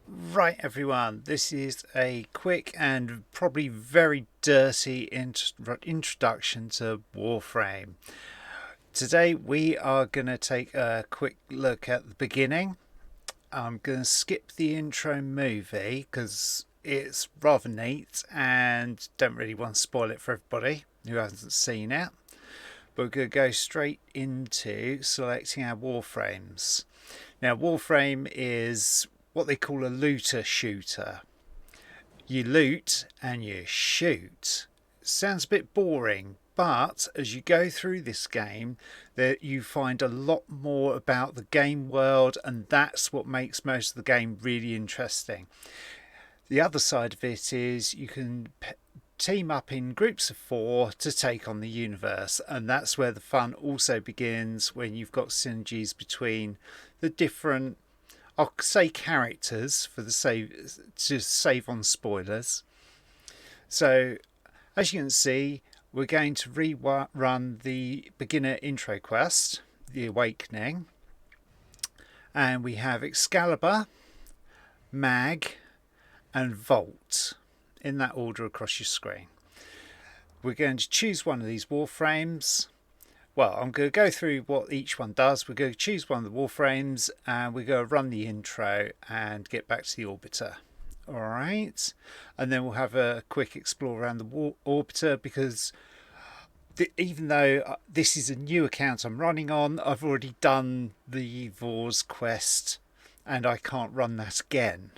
Right, everyone, this is a quick and probably very dirty introduction to Warframe. Today we are going to take a quick look at the beginning. I'm going to skip the intro movie because it's rather neat and don't really want to spoil it for everybody who hasn't seen it. But we're going to go straight into selecting our Warframes. Now, Warframe is what they call a looter shooter. You loot and you shoot. Sounds a bit boring, but as you go through this game, that you find a lot more about the game world, and that's what makes most of the game really interesting. The other side of it is you can team up in groups of 4 to take on the universe, and that's where the fun also begins, when you've got synergies between the different, I'll say, characters for the save on spoilers. So as you can see, we're going to rerun the beginner intro quest, the Awakening, and we have Excalibur, Mag and Vault in that order across your screen. We're going to choose one of these Warframes. Well, I'm going to go through what each one does. We're going to choose one of the Warframes and we're going to run the intro and get back to the Orbiter. Alright, and then we'll have a quick explore around the Orbiter, because even though this is a new account I'm running on, I've already done the Vor's quest and I can't run that again.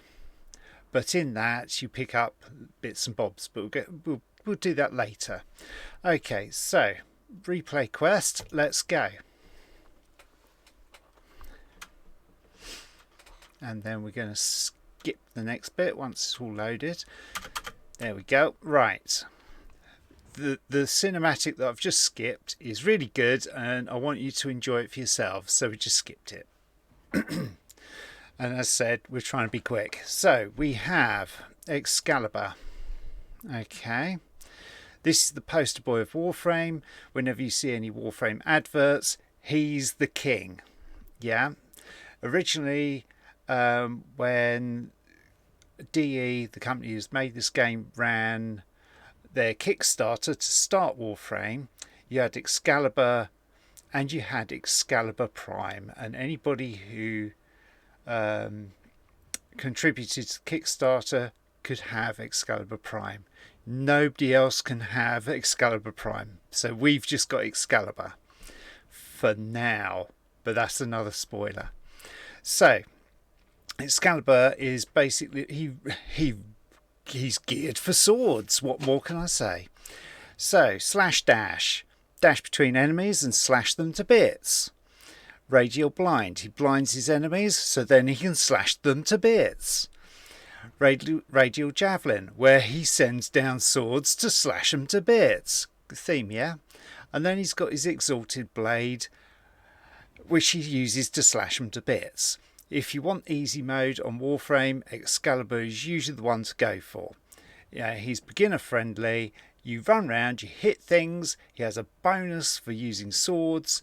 But in that you pick up bits and bobs, but we'll do that later. Okay, so replay quest, let's go. And then we're going to skip the next bit once it's all loaded. There we go. Right. The cinematic that I've just skipped is really good and I want you to enjoy it for yourselves, so we just skipped it. And as I said, we're trying to be quick. So we have Excalibur. Okay. This is the poster boy of Warframe. Whenever you see any Warframe adverts, he's the king. Yeah. Originally, when DE, the company who's made this game, ran their Kickstarter to start Warframe, you had Excalibur and you had Excalibur Prime. And anybody who contributed to Kickstarter could have Excalibur Prime. Nobody else can have Excalibur Prime, so we've just got Excalibur for now, but that's another spoiler. So Excalibur is basically he's geared for swords. What more can I say? So slash dash between enemies and slash them to bits. Radial blind, he blinds his enemies so then he can slash them to bits. Radial javelin, where he sends down swords to slash them to bits. Theme, yeah? And then he's got his exalted blade, which he uses to slash them to bits. If you want easy mode on Warframe, Excalibur is usually the one to go for. Yeah, he's beginner friendly. You run around, you hit things. He has a bonus for using swords.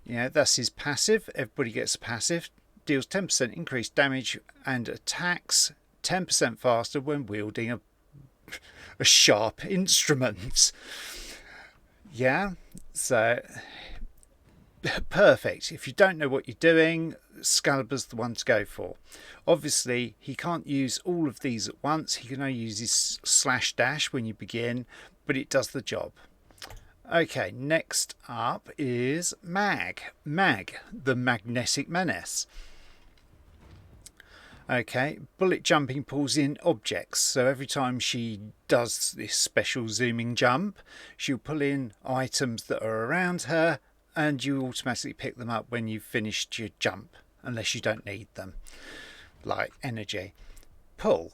That's his passive. Everybody gets a passive. Deals 10% increased damage and attacks 10% faster when wielding a sharp instrument. Yeah, so perfect. If you don't know what you're doing, Excalibur's the one to go for. Obviously, he can't use all of these at once. He can only use his slash dash when you begin, but it does the job. Okay, next up is Mag, the magnetic menace. Okay, bullet jumping pulls in objects, so every time she does this special zooming jump, she'll pull in items that are around her and you automatically pick them up when you've finished your jump, unless you don't need them, like energy. Pull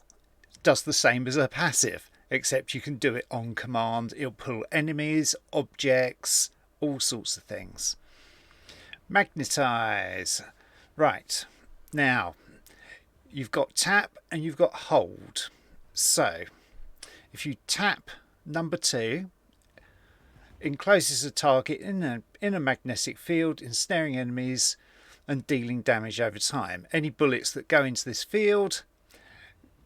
does the same as her passive, except you can do it on command. It'll pull enemies, objects, all sorts of things. Magnetize. Right, now you've got tap and you've got hold. So if you tap number 2, encloses a target in a magnetic field, ensnaring enemies and dealing damage over time. Any bullets that go into this field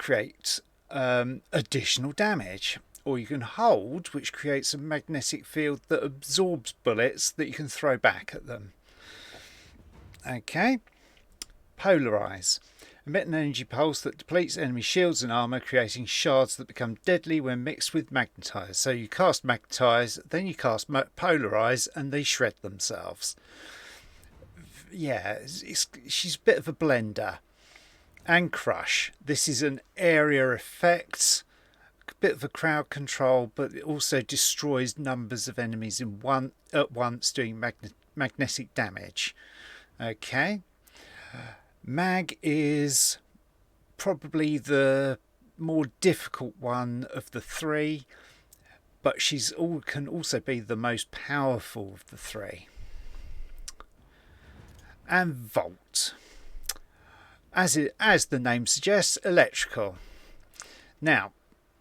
create additional damage, or you can hold, which creates a magnetic field that absorbs bullets that you can throw back at them. Okay, polarize. Emit an energy pulse that depletes enemy shields and armor, creating shards that become deadly when mixed with magnetize. So you cast magnetize, then you cast polarize, and they shred themselves. Yeah, she's a bit of a blender. And crush. This is an area effect, a bit of a crowd control, but it also destroys numbers of enemies at once, doing magnetic damage. Okay. Mag is probably the more difficult one of the three, but can also be the most powerful of the three. And Volt. As the name suggests, electrical. Now,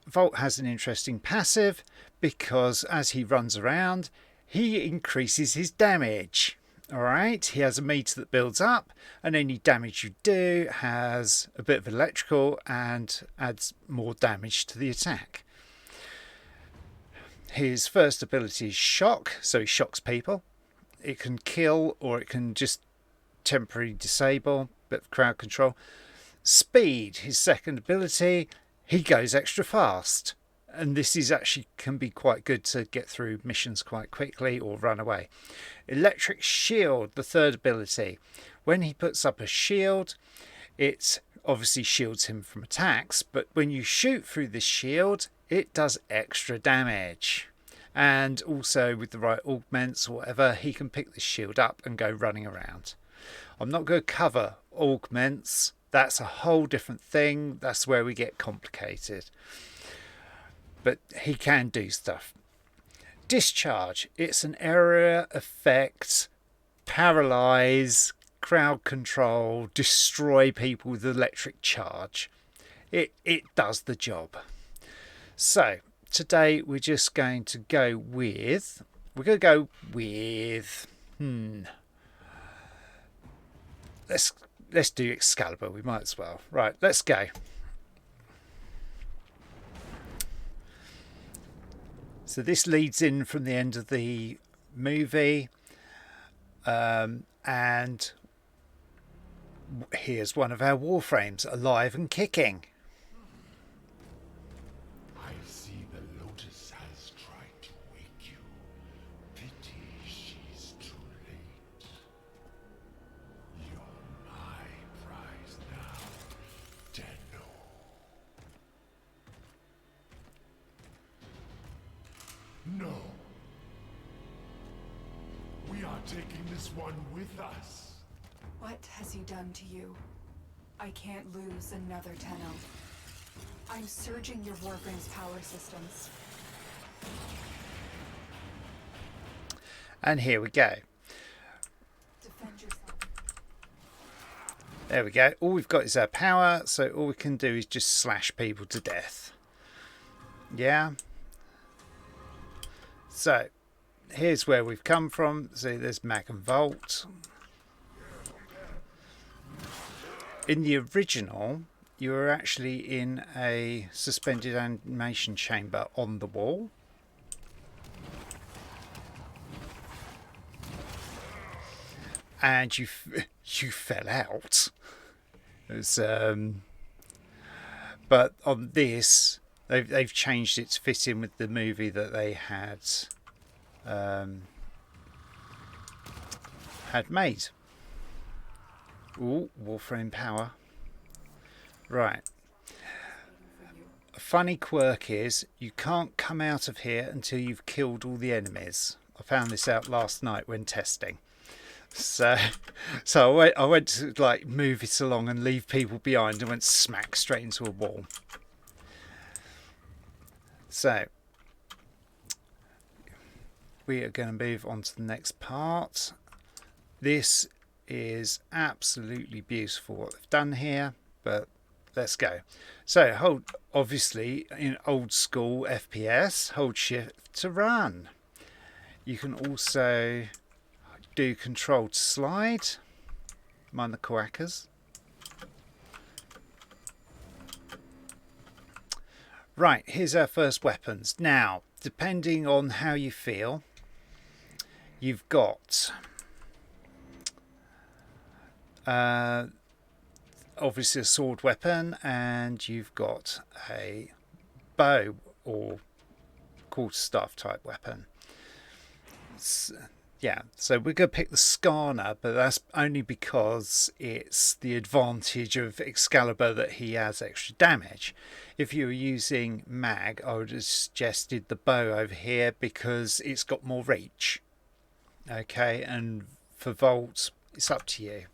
Volt has an interesting passive because as he runs around, he increases his damage. Alright, he has a meter that builds up, and any damage you do has a bit of electrical and adds more damage to the attack. His first ability is shock, so he shocks people. It can kill or it can just temporarily disable, bit of crowd control. Speed, his second ability, he goes extra fast. And this is actually can be quite good to get through missions quite quickly or run away. Electric shield, the third ability. When he puts up a shield, it obviously shields him from attacks, but when you shoot through this shield, it does extra damage. And also with the right augments or whatever, he can pick this shield up and go running around. I'm not going to cover augments. That's a whole different thing. That's where we get complicated. But he can do stuff. Discharge. It's an area effect, paralyze, crowd control, destroy people with electric charge. It does the job. So today we're just going to go with. Let's do Excalibur. We might as well. Right. Let's go. So this leads in from the end of the movie, and here's one of our Warframes, alive and kicking. I see the Lotus has tried to wake you. Pity she's too late. You're my prize now, Deno. No. We are taking this one with us. What has he done to you? I can't lose another Tenno. I'm surging your Warframe's power systems. And here we go. Defend yourself. There we go. All we've got is our power, so all we can do is just slash people to death. Yeah. So, here's where we've come from. See, there's Mag and Volt. In the original, you were actually in a suspended animation chamber on the wall. And you fell out. It was, but on this, they've changed it to fit in with the movie that they had made. Ooh, Warframe power. Right. A funny quirk is you can't come out of here until you've killed all the enemies. I found this out last night when testing. So I went to like move it along and leave people behind and went smack straight into a wall. So we are going to move on to the next part. This is absolutely beautiful what they've done here, but let's go. So hold, obviously in old school FPS, hold shift to run. You can also do control to slide. Mind the quackers. Right, here's our first weapons. Now, depending on how you feel, you've got obviously a sword weapon, and you've got a bow or quarterstaff type weapon. Yeah, so we're going to pick the Skarner, but that's only because it's the advantage of Excalibur that he has extra damage. If you were using Mag, I would have suggested the bow over here because it's got more reach. Okay, and for Volt, it's up to you.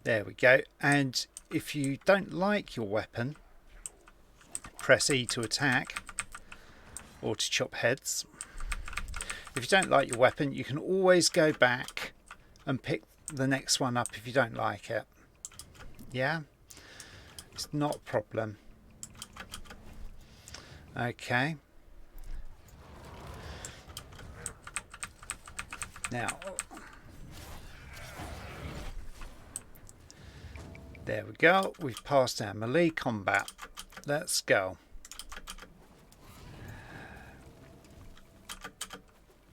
There we go. And if you don't like your weapon, press E to attack or to chop heads. If you don't like your weapon, you can always go back and pick the next one up if you don't like it. Yeah? It's not a problem. Okay. Now, there we go. We've passed our melee combat. Let's go.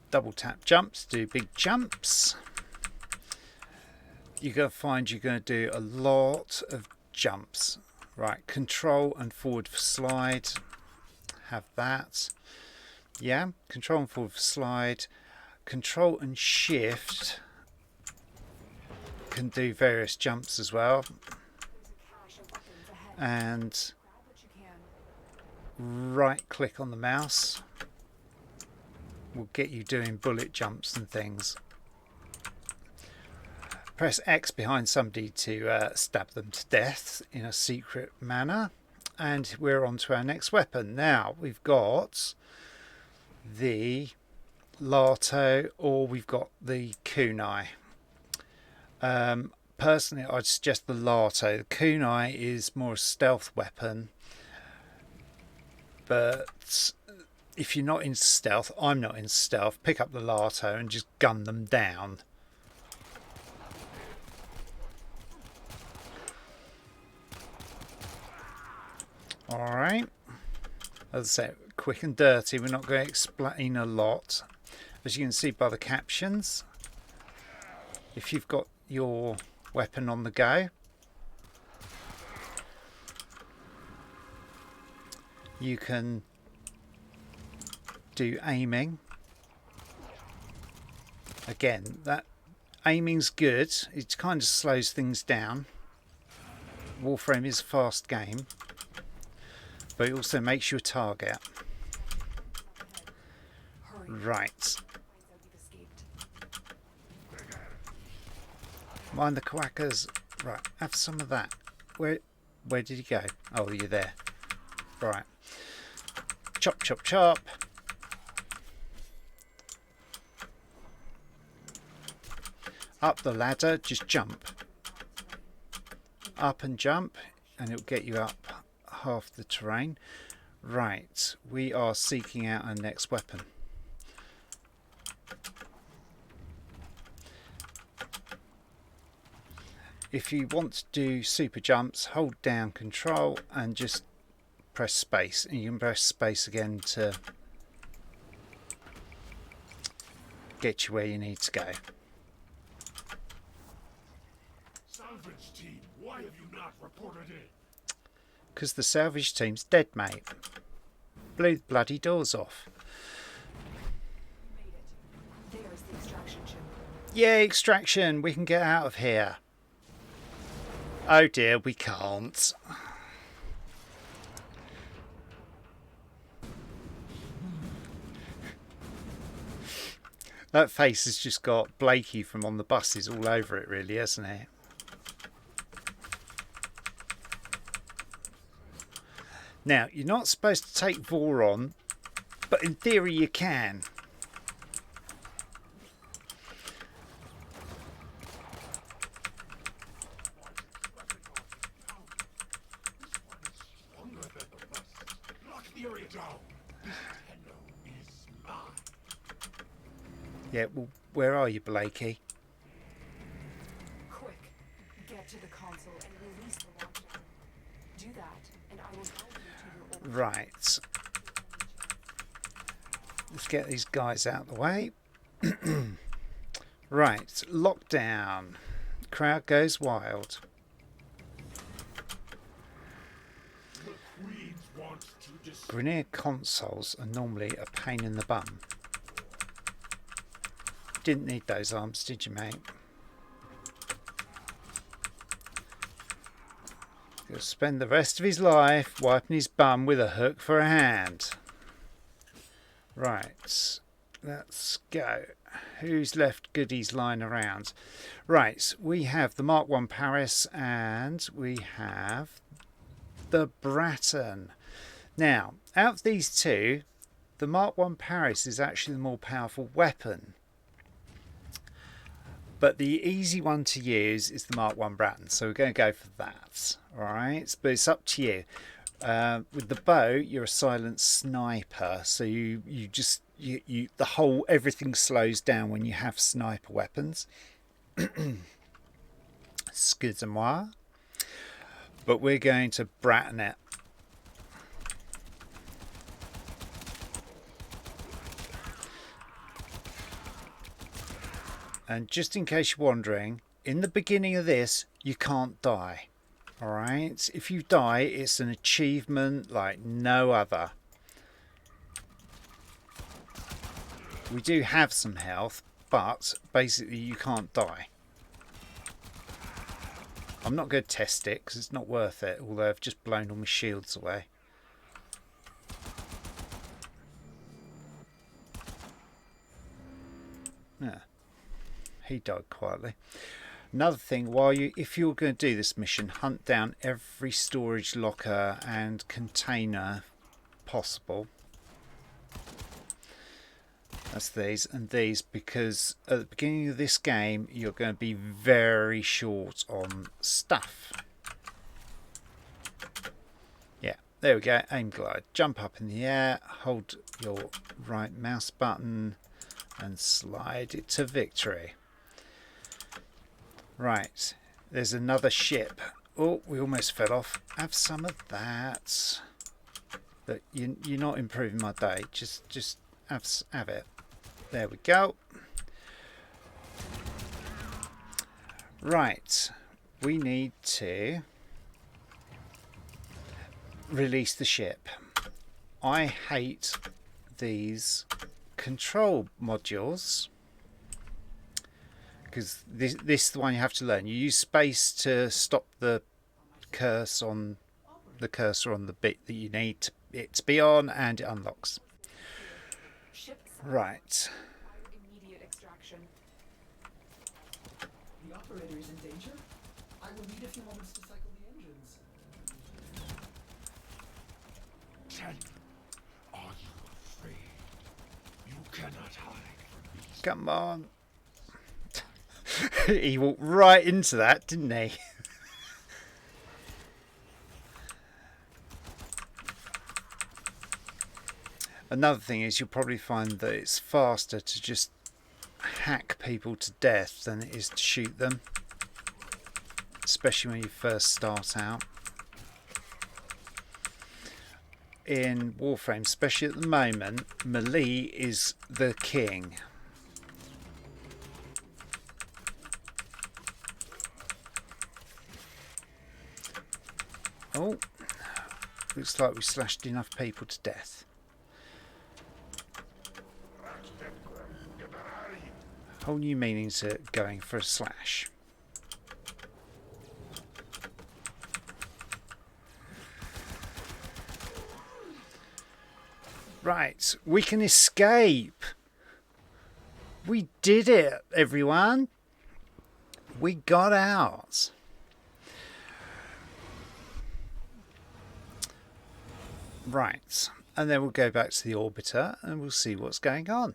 Double tap jumps, do big jumps. You're going to find you're going to do a lot of jumps. Right, control and forward for slide. Have that. Yeah, control and forward for slide. Control and shift can do various jumps as well. And right click on the mouse will get you doing bullet jumps and things. Press X behind somebody to stab them to death in a secret manner. And we're on to our next weapon. Now we've got the Lato, or we've got the Kunai. Personally, I'd suggest the Lato. The Kunai is more a stealth weapon, but if you're not in stealth, I'm not in stealth, pick up the Lato and just gun them down. Alright. As I say, quick and dirty. We're not going to explain a lot. As you can see by the captions, if you've got your weapon on the go, you can do aiming. Again, that aiming's good. It kind of slows things down. Warframe is a fast game, but it also makes you a target. Right. Mind the quackers. Right, have some of that. Where did he go? Oh, you're there. Right. Chop, chop, chop. Up the ladder, just jump. Up and jump, and it'll get you up half the terrain. Right, we are seeking out our next weapon. If you want to do super jumps, hold down control and just press space, and you can press space again to get you where you need to go. Salvage team, why have you not reported in? Because the salvage team's dead, mate. Blew the bloody doors off. Made it. There's the extraction chip. Yay, extraction! We can get out of here. Oh dear, we can't. That face has just got Blakey from On the Buses all over it, really, hasn't it? Now, you're not supposed to take Voron, but in theory you can. Lock the area down. This Tenno is mine. Yeah, well, where are you, Blakey? Quick, get to the console and release the lockdown. Do that, and I will guide you to your Right. Let's get these guys out of the way. Right. Lockdown. Crowd goes wild. The Queens want to destroy. Grenier consoles are normally a pain in the bum. Didn't need those arms, did you, mate? He'll spend the rest of his life wiping his bum with a hook for a hand. Right, let's go. Who's left goodies lying around? Right, we have the Mark 1 Paris and we have the Bratton. Now, out of these two, the Mark 1 Paris is actually the more powerful weapon. But the easy one to use is the Mark 1 Bratton, so we're going to go for that. Alright, but it's up to you. With the bow, you're a silent sniper, so everything slows down when you have sniper weapons. Excusez-moi. But we're going to Bratton it. And just in case you're wondering, in the beginning of this, you can't die. Alright? If you die, it's an achievement like no other. We do have some health, but basically you can't die. I'm not going to test it because it's not worth it, although I've just blown all my shields away. Yeah. He died quietly. Another thing, if you're going to do this mission, hunt down every storage locker and container possible. That's these and these, because at the beginning of this game you're going to be very short on stuff. Yeah, there we go. Aim glide. Jump up in the air, hold your right mouse button and slide it to victory. Right, there's another ship. Oh, we almost fell off. Have some of that. But you're not improving my day. Just have it. There we go. Right, we need to release the ship. I hate these control modules. Because this is the one you have to learn. You use space to stop the cursor on the bit that you need it to be on, and it unlocks. Right. Immediate extraction. The operator is in danger? I will need a few moments to cycle the engines. Tell me, are you afraid? You cannot hide from these. Come on. He walked right into that, didn't he? Another thing is you'll probably find that it's faster to just hack people to death than it is to shoot them. Especially when you first start out. In Warframe, especially at the moment, melee is the king. Oh, looks like we slashed enough people to death. Whole new meaning to going for a slash. Right, we can escape. We did it, everyone. We got out. Right, and then we'll go back to the orbiter and we'll see what's going on.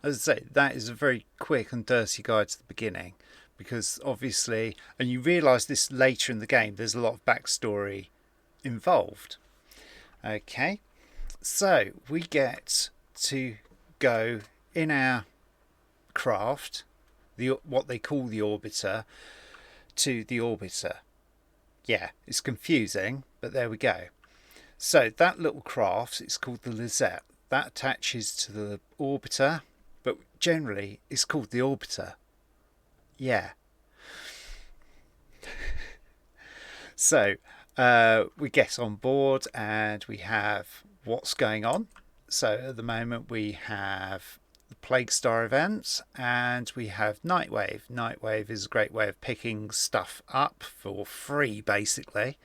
As I say, that is a very quick and dirty guide to the beginning, because obviously, and you realise this later in the game, there's a lot of backstory involved. Okay, so we get to go in our craft, what they call the orbiter, to the orbiter. Yeah, it's confusing, but But there we go. So that little craft, it's called the Lizette. That attaches to the orbiter, but generally it's called the orbiter. Yeah. So we get on board and we have what's going on. So at the moment we have the Plague Star events and we have Nightwave. Nightwave is a great way of picking stuff up for free, basically.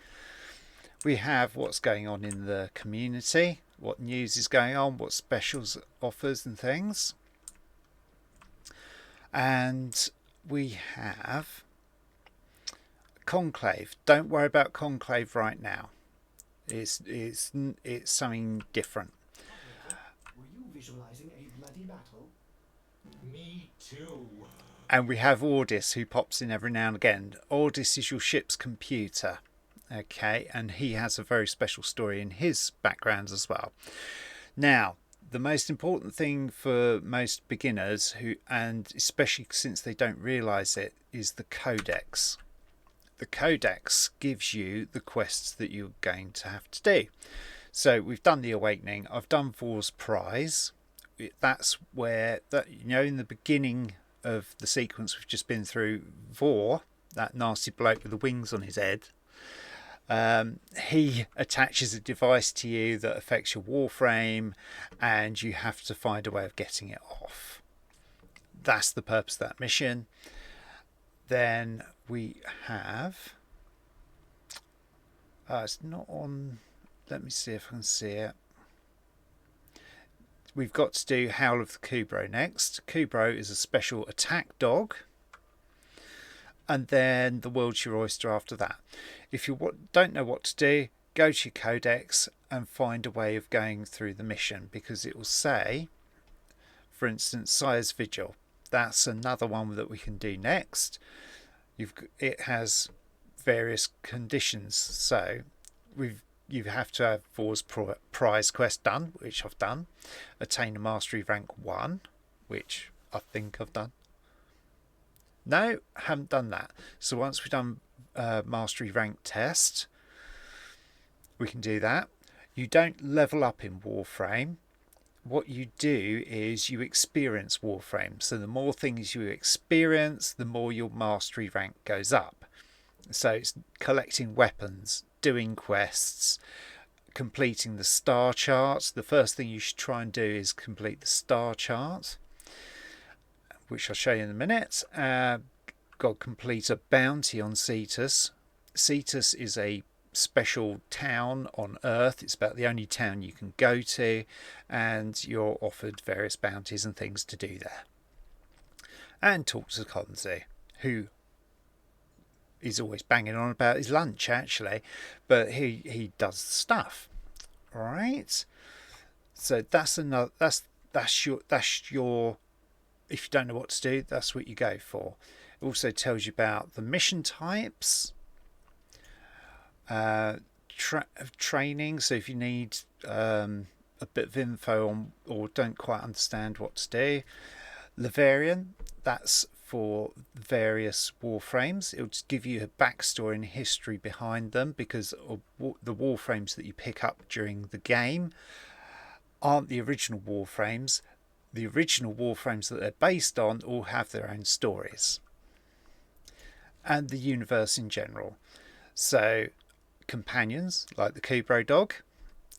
We have what's going on in the community, what news is going on, what specials, offers and things. And we have Conclave. Don't worry about Conclave right now. It's something different. Were you visualizing a bloody battle? Me too. And we have Ordis, who pops in every now and again. Ordis is your ship's computer. Okay, and he has a very special story in his background as well. Now, the most important thing for most beginners, and especially since they don't realise it, is the Codex. The Codex gives you the quests that you're going to have to do. So we've done the Awakening. I've done Vor's Prize. That's where, in the beginning of the sequence we've just been through, Vor, that nasty bloke with the wings on his head, he attaches a device to you that affects your Warframe, and you have to find a way of getting it off. That's the purpose of that mission. Then we have... it's not on... Let me see if I can see it. We've got to do Howl of the Kubro next. Kubro is a special attack dog. And then the World's Your Oyster after that. If you don't know what to do, go to your Codex and find a way of going through the mission, because it will say, for instance, Sire's Vigil. That's another one that we can do next. It has various conditions, so you have to have Vor's Prize quest done, which I've done. Attain a Mastery Rank 1, which I think I've done. No, haven't done that. So once we've done Mastery Rank test, we can do that. You don't level up in Warframe. What you do is you experience Warframe. So the more things you experience, the more your Mastery Rank goes up. So it's collecting weapons, doing quests, completing the star chart. The first thing you should try and do is complete the star chart, which I'll show you in a minute. Got to complete a bounty on Cetus. Cetus is a special town on Earth. It's about the only town you can go to, and you're offered various bounties and things to do there. And talk to Konzi, who is always banging on about his lunch, actually, but he does stuff. All right. So that's another. That's your. If you don't know what to do, that's what you go for. It also tells you about the mission types, training. So if you need a bit of info on or don't quite understand what to do, Laverian, that's for various Warframes. It'll just give you a backstory and history behind them, because the Warframes that you pick up during the game aren't the original Warframes. The original Warframes that they're based on all have their own stories. And the universe in general. So companions like the Kubro dog,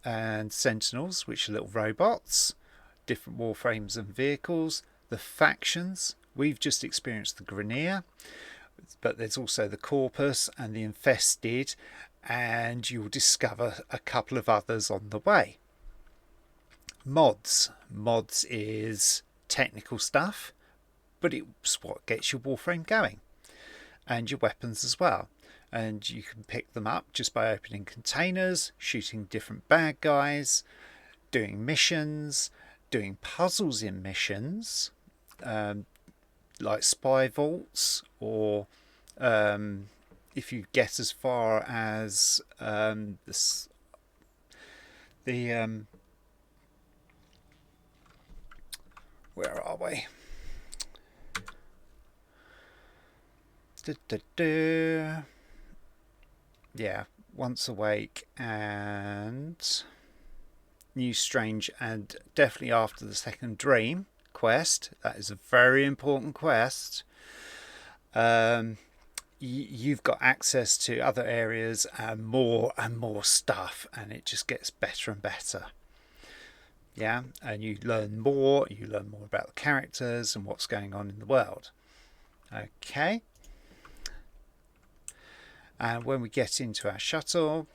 and sentinels, which are little robots, different Warframes and vehicles. The factions, we've just experienced the Grineer, but there's also the Corpus and the Infested, and you'll discover a couple of others on the way. Mods is technical stuff, but it's what gets your Warframe going, and your weapons as well. And you can pick them up just by opening containers, shooting different bad guys, doing missions, doing puzzles in missions, like spy vaults, or if you get as far as where are we? Yeah, Once Awake and New Strange, and definitely after the Second Dream quest. That is a very important quest. You've got access to other areas and more stuff, and it just gets better and better. Yeah, and you learn more about the characters and what's going on in the world. Okay, and when we get into our shuttle,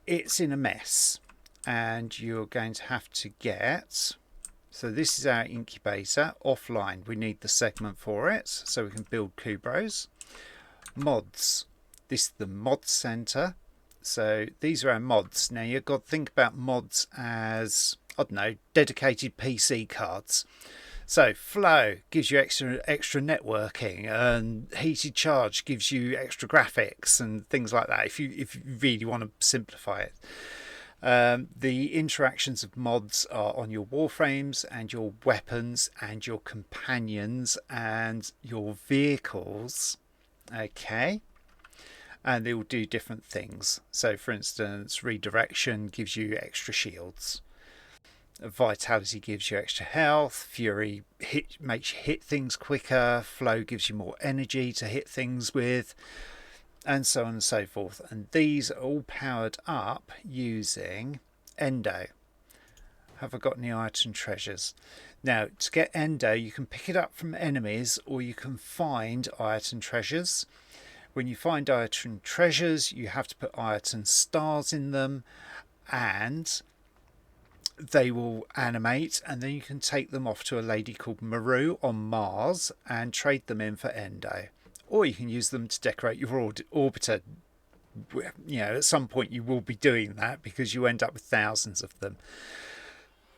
it's in a mess, and you're going to have to get, so this is our incubator offline. We need the segment for it so we can build Kubros. Mods, this is the mod center. So these are our mods. Now you've got to think about mods as, I don't know, dedicated PC cards. So Flow gives you extra networking, and Heated Charge gives you extra graphics and things like that, if you really want to simplify it. The interactions of mods are on your warframes and your weapons and your companions and your vehicles. Okay. And they will do different things. So for instance, redirection gives you extra shields. Vitality gives you extra health. Fury makes you hit things quicker. Flow gives you more energy to hit things with, and so on and so forth. And these are all powered up using Endo. Have I got any item treasures? Now, to get Endo, you can pick it up from enemies, or you can find item treasures. When you find item treasures, you have to put item stars in them, and they will animate, and then you can take them off to a lady called Maru on Mars and trade them in for Endo. Or you can use them to decorate your orbiter. You know, at some point you will be doing that because you end up with thousands of them.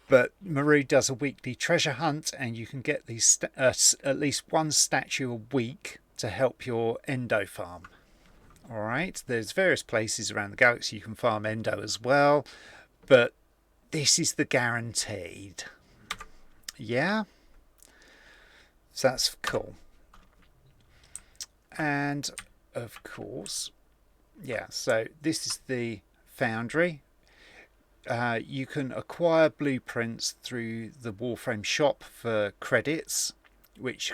But Maru does a weekly treasure hunt, and you can get these at least one statue a week to help your Endo farm. Alright, there's various places around the galaxy you can farm Endo as well, but this is the guaranteed. Yeah? So that's cool. And of course, yeah, so this is the foundry. You can acquire blueprints through the Warframe shop for credits, which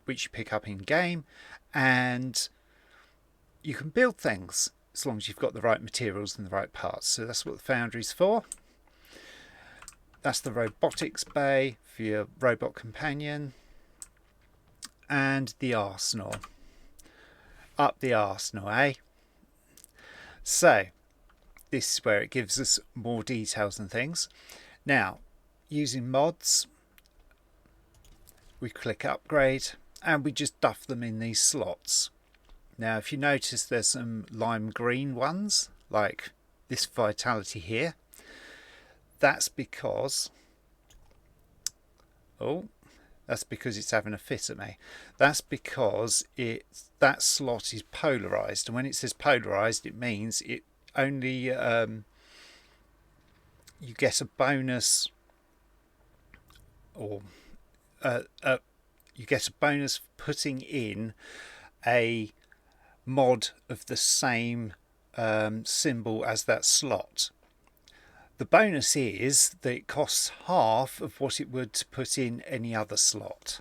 you pick up in game, and you can build things as long as you've got the right materials and the right parts. So that's what the foundry's for. That's the robotics bay for your robot companion, and the arsenal. Up the arsenal, eh? So this is where it gives us more details and things. Now, using mods, we click upgrade, and we just duff them in these slots. Now, if you notice, there's some lime green ones, like this vitality here. That's because it's having a fit at me. That's because that slot is polarized, and when it says polarized, it means it only you get a bonus, or you get a bonus for putting in a mod of the same symbol as that slot. The bonus is that it costs half of what it would to put in any other slot.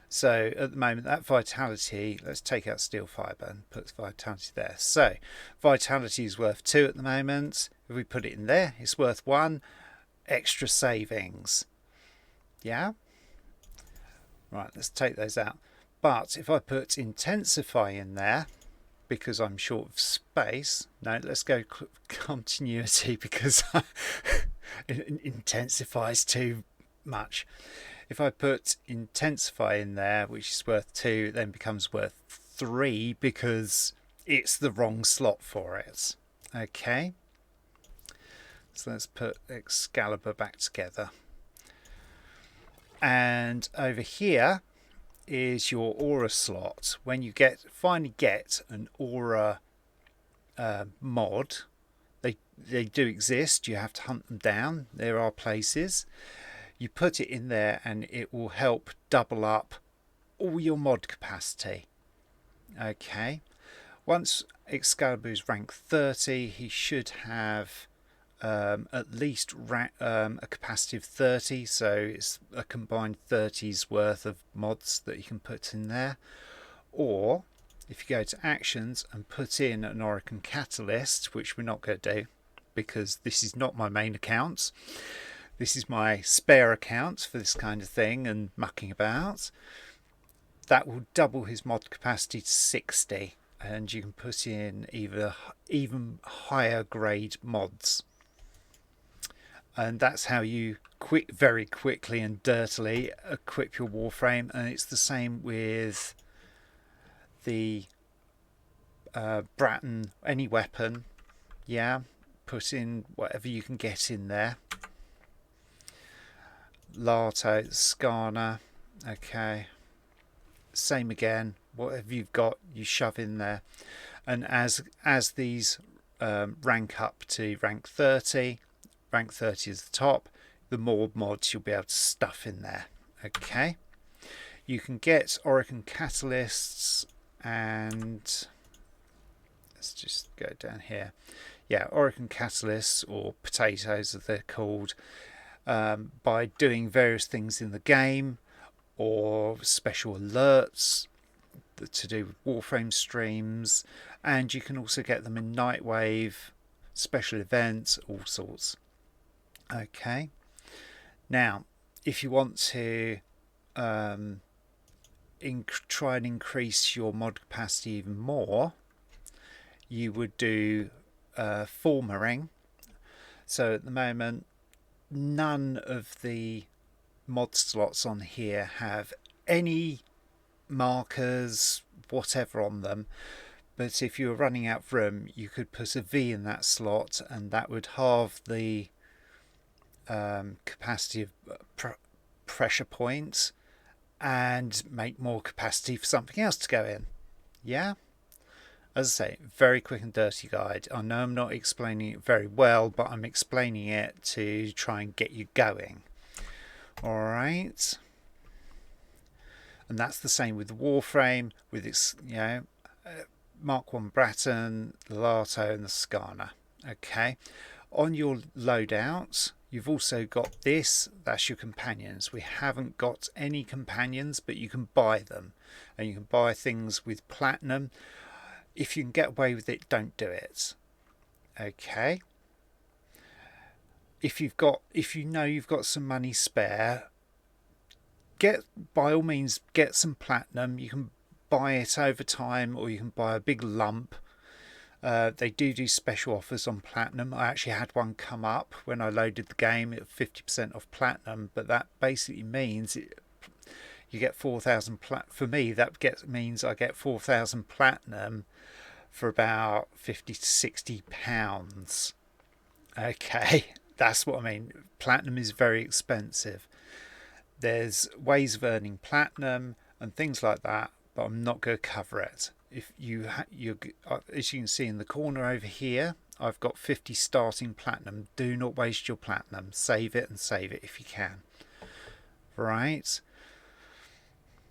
So at the moment, that vitality, let's take out steel fibre and put the vitality there. So vitality is worth 2 at the moment. If we put it in there, it's worth 1. Extra savings. Yeah? Right, let's take those out. But if I put intensify in there, because I'm short of space. No, let's go continuity, because it intensifies too much. If I put intensify in there, which is worth 2, then becomes worth 3 because it's the wrong slot for it. Okay. So let's put Excalibur back together. And over here is your aura slot. When you finally get an aura mod, they do exist. You have to hunt them down. There are places. You put it in there, and it will help double up all your mod capacity. Okay. Once Excalibur is rank 30, he should have at least a capacity of 30, so it's a combined 30's worth of mods that you can put in there. Or if you go to actions and put in an Oricon Catalyst, which we're not going to do because this is not my main account, this is my spare account for this kind of thing and mucking about, that will double his mod capacity to 60, and you can put in even higher grade mods. And that's how you very quickly and dirtily equip your Warframe. And it's the same with the Bratton, any weapon. Yeah, put in whatever you can get in there. Lato, Skana, okay. Same again. Whatever you've got, you shove in there. And as these rank up to rank 30, rank 30 is the top, the more mods you'll be able to stuff in there. Okay. You can get Oricon Catalysts, and let's just go down here. Yeah, Oricon Catalysts, or potatoes as they're called, by doing various things in the game or special alerts to do with Warframe streams, and you can also get them in Nightwave, special events, all sorts. Okay. Now, if you want to try and increase your mod capacity even more, you would do formering. So at the moment, none of the mod slots on here have any markers whatever on them, but if you were running out of room, you could put a V in that slot, and that would halve the capacity of pressure points and make more capacity for something else to go in. Yeah, as I say, very quick and dirty guide. I know I'm not explaining it very well, but I'm explaining it to try and get you going. All right. And that's the same with the Warframe, with its, Mark 1 Bratton, the Lato and the Skana. Okay. On your loadout, you've also got this. That's your companions. We haven't got any companions, but you can buy them. And you can buy things with platinum. If you can get away with it, don't do it. Okay. If you know you've got some money spare, by all means get some platinum. You can buy it over time, or you can buy a big lump. They do special offers on platinum. I actually had one come up when I loaded the game at 50% off platinum, but that basically means you get 4,000 for me. That means I get 4,000 platinum for about 50 to 60 pounds. Okay, that's what I mean. Platinum is very expensive. There's ways of earning platinum and things like that, but I'm not going to cover it. If you as you can see in the corner over here, I've got 50 starting platinum. Do not waste your platinum. Save it if you can. Right?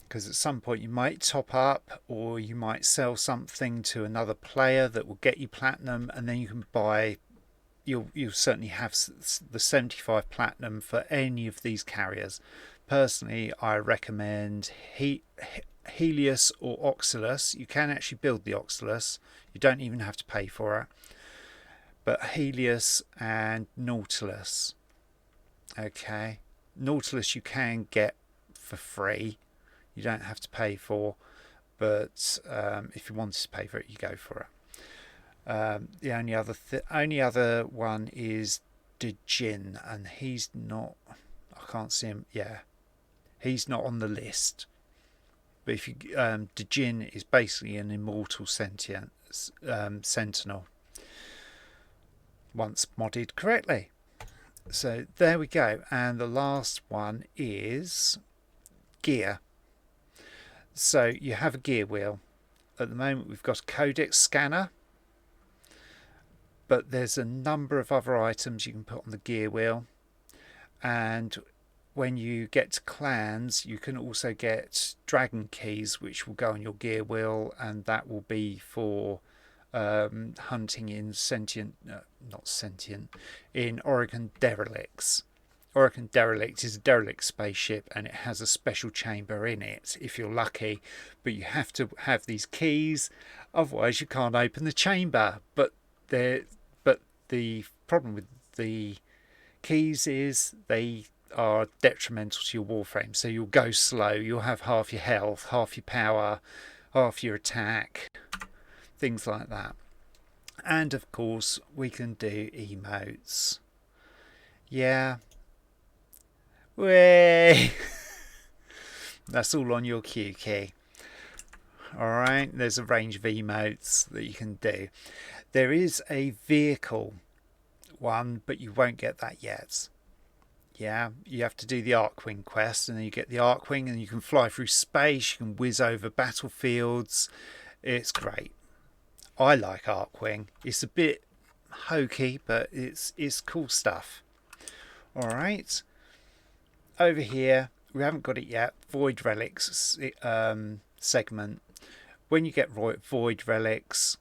Because at some point you might top up, or you might sell something to another player that will get you platinum, and then you can buy. You'll certainly have the 75 platinum for any of these carriers. Personally, I recommend Helios or Oxylus. You can actually build the Oxylus. You don't even have to pay for it. But Helios and Nautilus. Okay. Nautilus you can get for free. You don't have to pay for. But if you wanted to pay for it, you go for it. The only other one is Dejin, and he's not. I can't see him. Yeah, he's not on the list. But if you Dejin is basically an immortal sentient sentinel once modded correctly. So there we go. And the last one is gear. So you have a gear wheel. At the moment we've got a Codex scanner, but there's a number of other items you can put on the gear wheel, and when you get to clans, you can also get dragon keys, which will go on your gear wheel, and that will be for hunting in in Oregon derelicts. Oregon derelict is a derelict spaceship, and it has a special chamber in it if you're lucky, but you have to have these keys, otherwise you can't open the chamber. But the problem with the keys is they are detrimental to your Warframe, so you'll go slow, you'll have half your health, half your power, half your attack, things like that. And of course we can do emotes. Yeah. Way. That's all on your Q key. Alright, there's a range of emotes that you can do. There is a vehicle one, but you won't get that yet. Yeah, you have to do the Arcwing quest, and then you get the Arcwing, and you can fly through space, you can whiz over battlefields. It's great. I like Arcwing. It's a bit hokey, but it's cool stuff. Alright. Over here, we haven't got it yet, Void Relics segment. When you get Void Relics,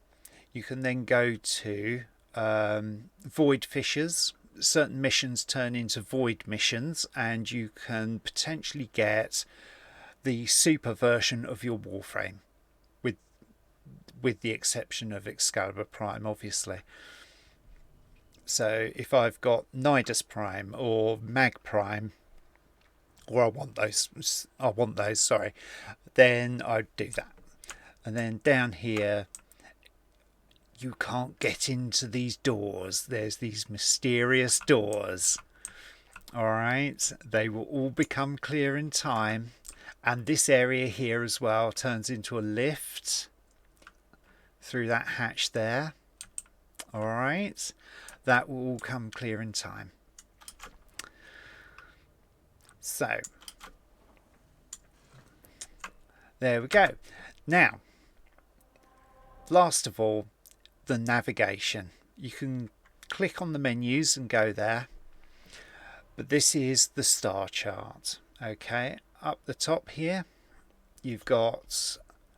you can then go to Void Fissures. Certain missions turn into Void missions, and you can potentially get the super version of your Warframe, with the exception of Excalibur Prime, obviously. So if I've got Nidus Prime or Mag Prime, or I want those, sorry, then I'd do that. And then down here, you can't get into these doors. There's these mysterious doors. Alright, they will all become clear in time. And this area here as well turns into a lift through that hatch there. Alright, that will all come clear in time. So, there we go. Now, last of all, the navigation. You can click on the menus and go there, but this is the star chart. Okay, up the top here, you've got,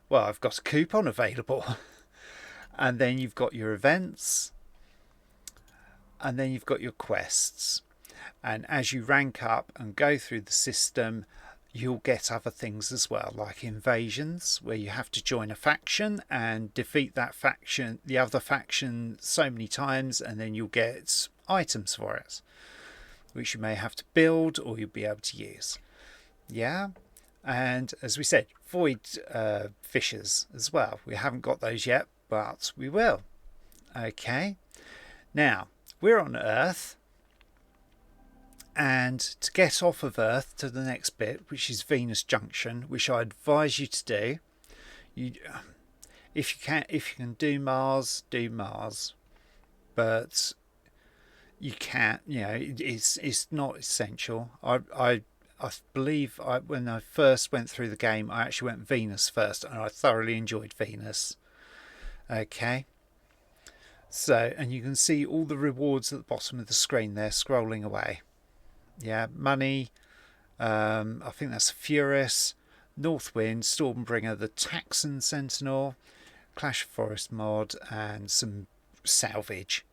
well, I've got a coupon available, and then you've got your events, and then you've got your quests. And as you rank up and go through the system, you'll get other things as well, like invasions, where you have to join a faction and defeat that faction, the other faction, so many times, and then you'll get items for it, which you may have to build or you'll be able to use. Yeah, and as we said, Void Fissures as well. We haven't got those yet, but we will. Okay, now we're on Earth. And to get off of Earth to the next bit, which is Venus Junction, which I advise you to do, if you can do Mars, but you can't. You know, it's not essential. I believe when I first went through the game, I actually went Venus first, and I thoroughly enjoyed Venus. Okay. So, and you can see all the rewards at the bottom of the screen there, scrolling away. Yeah, money, I think that's Furus, Northwind, Stormbringer, the Taxon Sentinel, Clash of Forest mod, and some salvage.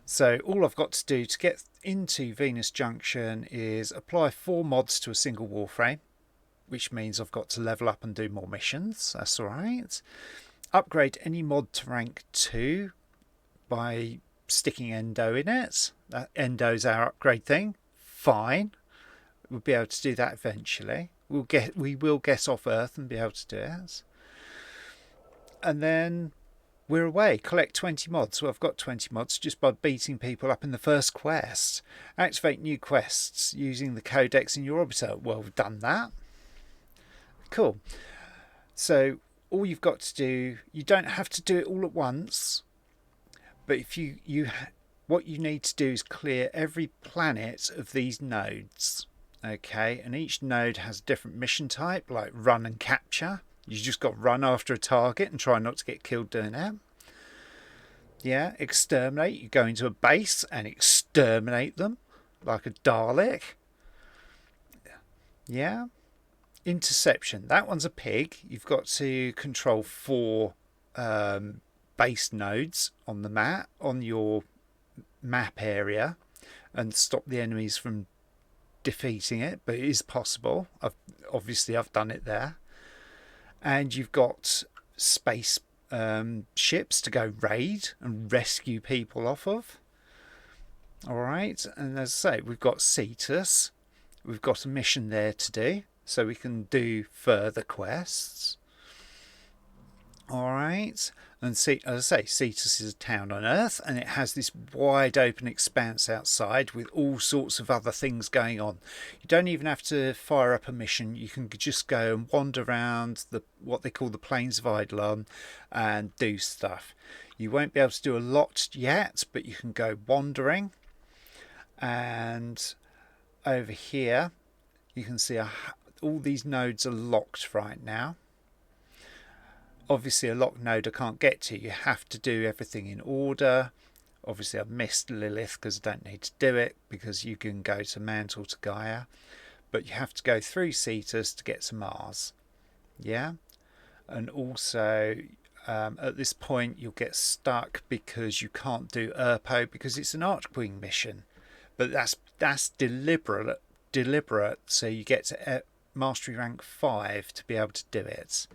So all I've got to do to get into Venus Junction is apply 4 mods to a single Warframe, which means I've got to level up and do more missions. That's alright. Upgrade any mod to rank 2 by sticking Endo in it. Endo's our upgrade thing. Fine, we'll be able to do that eventually. We will get off Earth and be able to do it, and then we're away. Collect 20 mods. Well, I've got 20 mods just by beating people up in the first quest. Activate new quests using the Codex in your orbiter. Well, we've done that. Cool. So all you've got to do, you don't have to do it all at once, but if what you need to do is clear every planet of these nodes. Okay, and each node has a different mission type, like run and capture. You just got to run after a target and try not to get killed doing that. Yeah, exterminate. You go into a base and exterminate them like a Dalek. Yeah. Interception. That one's a pig. You've got to control 4 base nodes on the map, on your map area, and stop the enemies from defeating it, but it is possible. I've done it there. And you've got space ships to go raid and rescue people off of. Alright, and as I say, we've got Cetus. We've got a mission there to do, so we can do further quests. Alright, and see, as I say, Cetus is a town on Earth, and it has this wide open expanse outside with all sorts of other things going on. You don't even have to fire up a mission. You can just go and wander around what they call the Plains of Eidolon and do stuff. You won't be able to do a lot yet, but you can go wandering. And over here, you can see all these nodes are locked right now. Obviously, a locked node I can't get to. You have to do everything in order. Obviously, I've missed Lilith because I don't need to do it, because you can go to Mantle to Gaia. But you have to go through Cetus to get to Mars. Yeah? And also, at this point, you'll get stuck because you can't do Urpo because it's an Archwing mission. But that's deliberate, so you get to Mastery Rank 5 to be able to do it.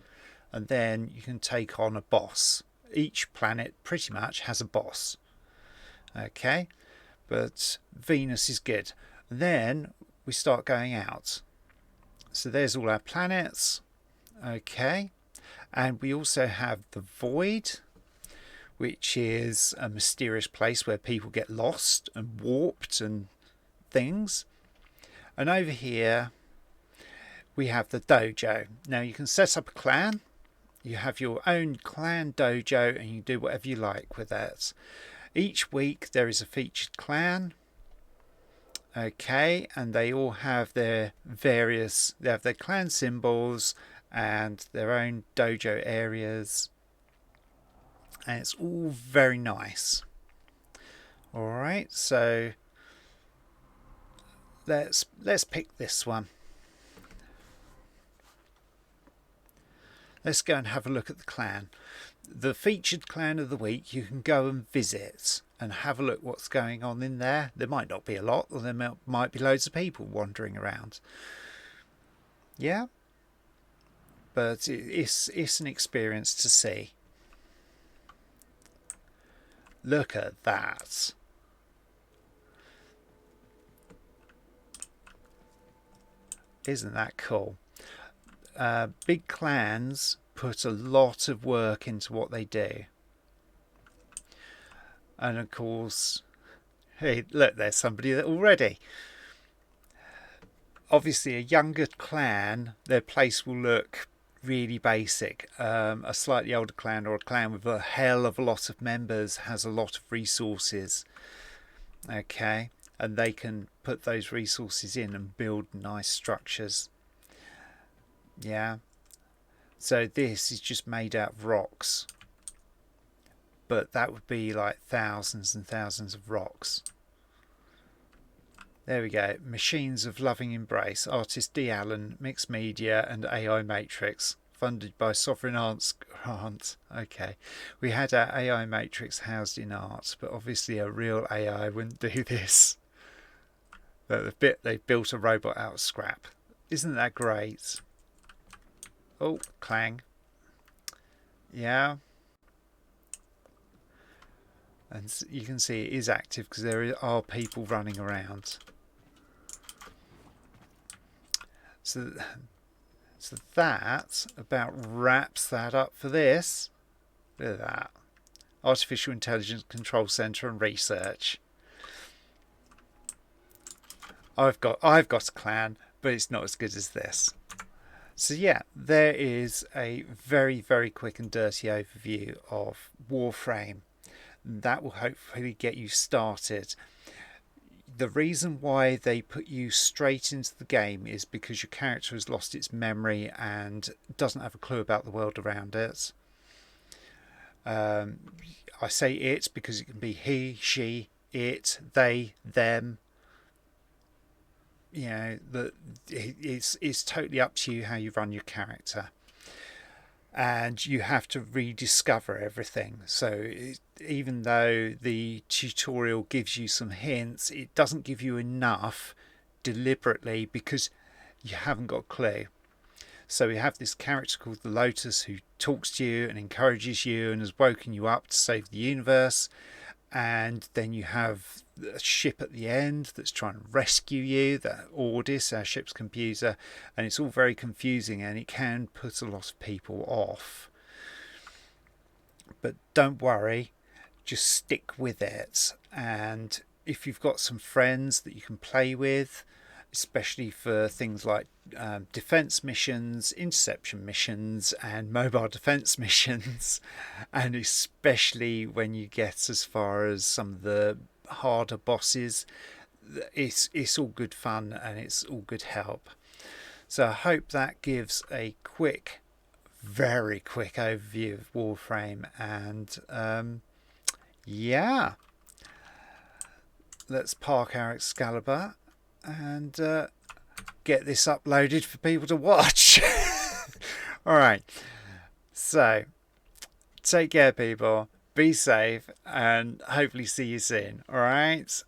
And then you can take on a boss. Each planet pretty much has a boss. Okay, but Venus is good. And then we start going out. So there's all our planets. Okay, and we also have the Void, which is a mysterious place where people get lost and warped and things. And over here we have the Dojo. Now you can set up a clan. You have your own clan dojo and you do whatever you like with that. Each week there is a featured clan. Okay, and they all have their they have their clan symbols and their own dojo areas. And it's all very nice. Alright, so let's pick this one. Let's go and have a look at the clan. The featured clan of the week, you can go and visit and have a look what's going on in there. There might not be a lot, or there might be loads of people wandering around. Yeah? But it's an experience to see. Look at that. Isn't that cool? Big clans put a lot of work into what they do. And of course, hey, look, there's somebody already. Obviously, a younger clan, their place will look really basic. A slightly older clan, or a clan with a hell of a lot of members, has a lot of resources. Okay, and they can put those resources in and build nice structures. Yeah, so this is just made out of rocks, but that would be like thousands and thousands of rocks. There we go. Machines of Loving Embrace, artist D. Allen, Mixed Media and AI Matrix, funded by Sovereign Arts Grant. Okay, we had our AI Matrix housed in art, but obviously a real AI wouldn't do this. They built a robot out of scrap. Isn't that great? Oh, clang. Yeah. And you can see it is active because there are people running around. So that about wraps that up for this. Look at that. Artificial Intelligence Control Center and Research. I've got a clan, but it's not as good as this. So yeah, there is a very, very quick and dirty overview of Warframe. That will hopefully get you started. The reason why they put you straight into the game is because your character has lost its memory and doesn't have a clue about the world around it. I say it because it can be he, she, it, they, them. you know, that it's totally up to you how you run your character, and you have to rediscover everything. So even though the tutorial gives you some hints, it doesn't give you enough deliberately because you haven't got a clue. So we have this character called the Lotus who talks to you and encourages you and has woken you up to save the universe. And then you have a ship at the end that's trying to rescue you, the Ordis, our ship's computer, and it's all very confusing and it can put a lot of people off. But don't worry, just stick with it. And if you've got some friends that you can play with, especially for things like defense missions, interception missions, and mobile defense missions, and especially when you get as far as some of the harder bosses, it's all good fun and it's all good help. So I hope that gives a quick, very quick overview of Warframe, and yeah, let's park our Excalibur and get this uploaded for people to watch. All right, so take care, people, be safe, and hopefully see you soon. All right.